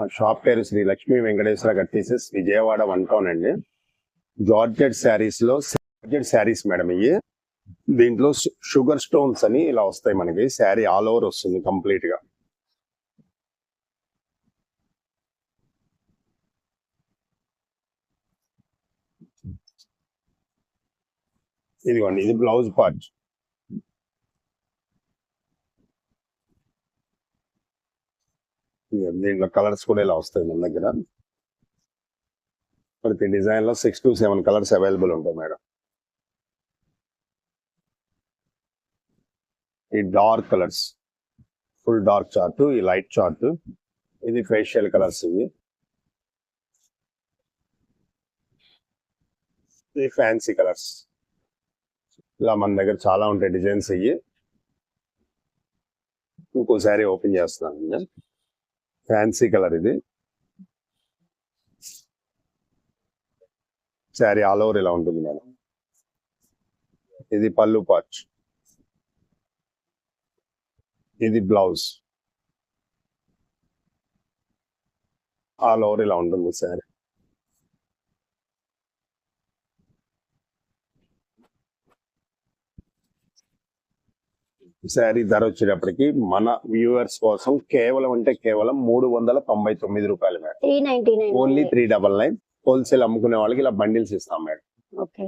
ఆ షాప్ పేరు శ్రీ లక్ష్మీ వెంకటేశ్వర కట్టీసెస్, విజయవాడ 1 టౌన్ అండి. జార్జెట్ శారీస్ లో జార్జెట్ శారీస్ మేడం ఇవి. దీంట్లో షుగర్ స్టోన్స్ అని ఇలా వస్తాయి మనకి. శారీ ఆల్ ఓవర్ వస్తుంది కంప్లీట్ గా. ఇదిగోండి, ఇది బ్లౌజ్ పార్ట్. దీంట్లో కలర్స్ కూడా ఇలా వస్తాయి మన దగ్గర. ప్రతి డిజైన్ లో 6 to 7 కలర్స్ అవైలబుల్ ఉంటాయి మేడం. ఈ dark colours, full dark chart, ఈ లైట్ చార్ట్, ఇది ఫేషియల్ కలర్స్. ఇది ఫ్యాన్సీ కలర్స్. ఇలా మన దగ్గర చాలా ఉంటాయి డిజైన్స్. అయ్యి ఇంకోసారి ఓపెన్ చేస్తున్నాను. ఫ్యాన్సీ కలర్ ఇది. శారీ ఆల్ ఓవర్ ఇలా ఉంటుంది మేడం. ఇది పళ్ళు పార్ట్, ఇది బ్లౌజ్. ఆల్ ఓవర్ ఇలా ఉంటుంది శారీ. శారీ ధర వచ్చేటప్పటికి మన వ్యూవర్స్ కోసం కేవలం 399 రూపాయలు మేడం. 399 ఓన్లీ 399. హోల్సేల్ అమ్ముకునే వాళ్ళకి ఇలా బండిల్స్ ఇస్తాం మేడం. ఓకే.